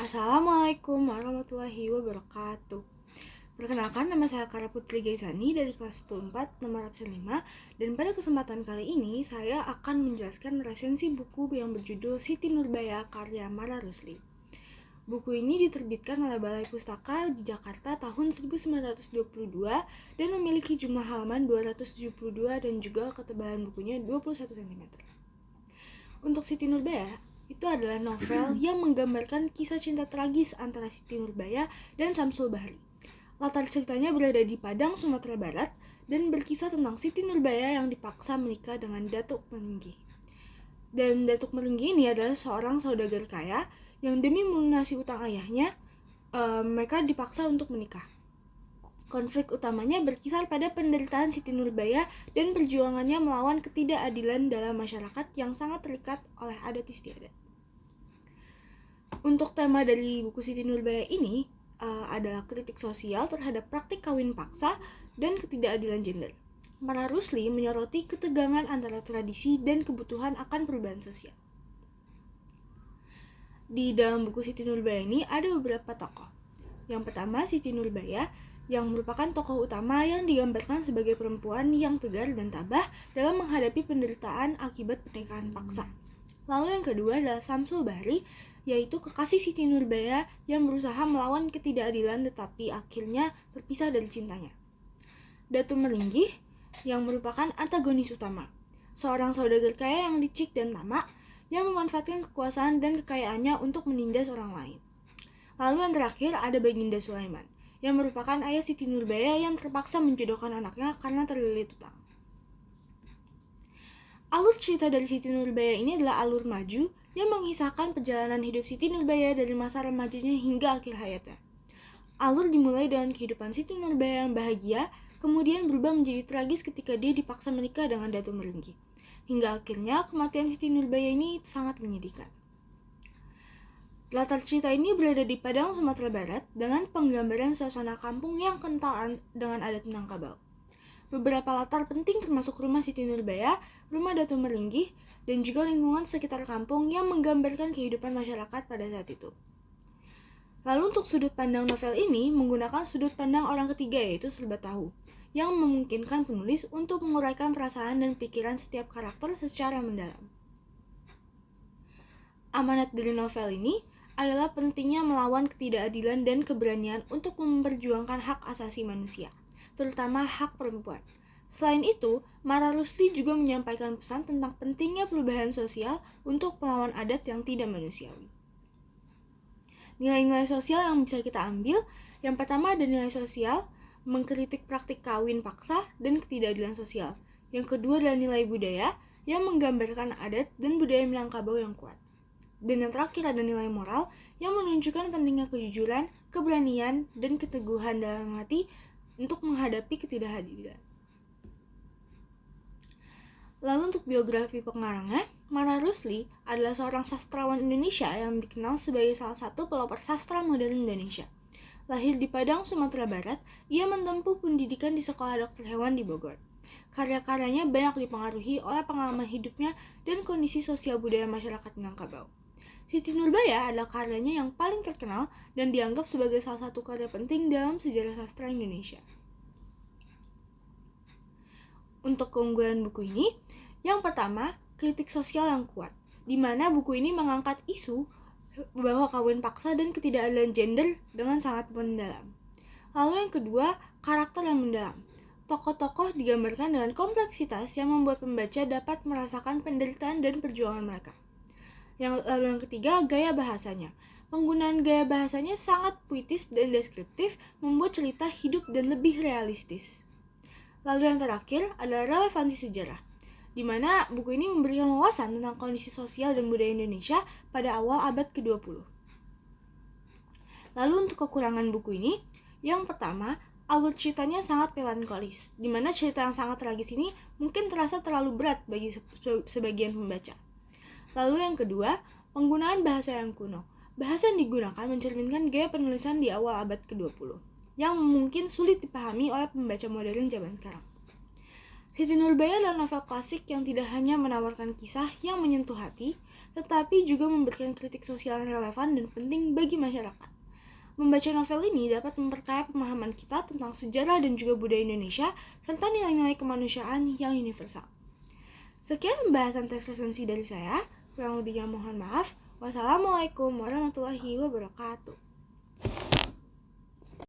Assalamualaikum warahmatullahi wabarakatuh. Perkenalkan, nama saya Kara Putri Gaisani dari kelas 10 nomor absen 5. Dan pada kesempatan kali ini saya akan menjelaskan resensi buku yang berjudul Siti Nurbaya karya Mara Rusli. Buku ini diterbitkan oleh Balai Pustaka di Jakarta tahun 1922 dan memiliki jumlah halaman 272 dan juga ketebalan bukunya 21 cm. Untuk Siti Nurbaya, itu adalah novel yang menggambarkan kisah cinta tragis antara Siti Nurbaya dan Samsul Bahri. Latar ceritanya berada di Padang, Sumatera Barat, dan berkisah tentang Siti Nurbaya yang dipaksa menikah dengan Datuk Meringgi. Dan Datuk Meringgi ini adalah seorang saudagar kaya yang demi melunasi utang ayahnya, mereka dipaksa untuk menikah. Konflik utamanya berkisar pada penderitaan Siti Nurbaya dan perjuangannya melawan ketidakadilan dalam masyarakat yang sangat terikat oleh adat istiadat. Untuk tema dari buku Siti Nurbaya ini adalah kritik sosial terhadap praktik kawin paksa dan ketidakadilan gender. Mara Rusli menyoroti ketegangan antara tradisi dan kebutuhan akan perubahan sosial. Di dalam buku Siti Nurbaya ini ada beberapa tokoh. Yang pertama, Siti Nurbaya yang merupakan tokoh utama yang digambarkan sebagai perempuan yang tegar dan tabah dalam menghadapi penderitaan akibat pernikahan paksa. Lalu yang kedua adalah Samsul Bahri, yaitu kekasih Siti Nurbaya yang berusaha melawan ketidakadilan tetapi akhirnya terpisah dari cintanya. Datuk Meringgi yang merupakan antagonis utama, seorang saudagar kaya yang licik dan tamak yang memanfaatkan kekuasaan dan kekayaannya untuk menindas orang lain. Lalu yang terakhir ada Baginda Sulaiman, yang merupakan ayah Siti Nurbaya yang terpaksa menjodohkan anaknya karena terlilit utang. Alur cerita dari Siti Nurbaya ini adalah alur maju yang mengisahkan perjalanan hidup Siti Nurbaya dari masa remajanya hingga akhir hayatnya. Alur dimulai dengan kehidupan Siti Nurbaya yang bahagia, kemudian berubah menjadi tragis ketika dia dipaksa menikah dengan Datuk Meringgi. Hingga akhirnya kematian Siti Nurbaya ini sangat menyedihkan. Latar cerita ini berada di Padang, Sumatera Barat dengan penggambaran suasana kampung yang kental dengan adat Minangkabau. Beberapa latar penting termasuk rumah Siti Nurbaya, rumah Datuk Meringgi, dan juga lingkungan sekitar kampung yang menggambarkan kehidupan masyarakat pada saat itu. Lalu untuk sudut pandang novel ini menggunakan sudut pandang orang ketiga yaitu serba tahu, yang memungkinkan penulis untuk menguraikan perasaan dan pikiran setiap karakter secara mendalam. Amanat dari novel ini adalah pentingnya melawan ketidakadilan dan keberanian untuk memperjuangkan hak asasi manusia, terutama hak perempuan. Selain itu, Mara Rusli juga menyampaikan pesan tentang pentingnya perubahan sosial untuk melawan adat yang tidak manusiawi. Nilai-nilai sosial yang bisa kita ambil, yang pertama ada nilai sosial, mengkritik praktik kawin paksa dan ketidakadilan sosial. Yang kedua adalah nilai budaya, yang menggambarkan adat dan budaya Minangkabau yang kuat. Dan yang terakhir ada nilai moral yang menunjukkan pentingnya kejujuran, keberanian, dan keteguhan dalam hati untuk menghadapi ketidakadilan. Lalu untuk biografi pengarangnya, Mara Rusli adalah seorang sastrawan Indonesia yang dikenal sebagai salah satu pelopor sastra modern Indonesia. Lahir di Padang, Sumatera Barat, ia menempuh pendidikan di Sekolah Dokter Hewan di Bogor. Karya-karyanya banyak dipengaruhi oleh pengalaman hidupnya dan kondisi sosial budaya masyarakat Minangkabau. Siti Nurbaya adalah karyanya yang paling terkenal dan dianggap sebagai salah satu karya penting dalam sejarah sastra Indonesia. Untuk keunggulan buku ini, yang pertama, kritik sosial yang kuat, di mana buku ini mengangkat isu bahwa kawin paksa dan ketidakadilan gender dengan sangat mendalam. Lalu yang kedua, karakter yang mendalam. Tokoh-tokoh digambarkan dengan kompleksitas yang membuat pembaca dapat merasakan penderitaan dan perjuangan mereka. Lalu yang ketiga, gaya bahasanya. Penggunaan gaya bahasanya sangat puitis dan deskriptif, membuat cerita hidup dan lebih realistis. Lalu yang terakhir adalah relevansi sejarah, di mana buku ini memberikan wawasan tentang kondisi sosial dan budaya Indonesia pada awal abad ke-20. Lalu untuk kekurangan buku ini, yang pertama, alur ceritanya sangat melankolis, di mana cerita yang sangat tragis ini mungkin terasa terlalu berat bagi sebagian pembaca. Lalu yang kedua, penggunaan bahasa yang kuno. Bahasa yang digunakan mencerminkan gaya penulisan di awal abad ke-20, yang mungkin sulit dipahami oleh pembaca modern zaman sekarang. Siti Nurbaya adalah novel klasik yang tidak hanya menawarkan kisah yang menyentuh hati, tetapi juga memberikan kritik sosial yang relevan dan penting bagi masyarakat. Membaca novel ini dapat memperkaya pemahaman kita tentang sejarah dan juga budaya Indonesia, serta nilai-nilai kemanusiaan yang universal. Sekian pembahasan teks resensi dari saya, kurang lebihnya mohon maaf. Wassalamualaikum warahmatullahi wabarakatuh.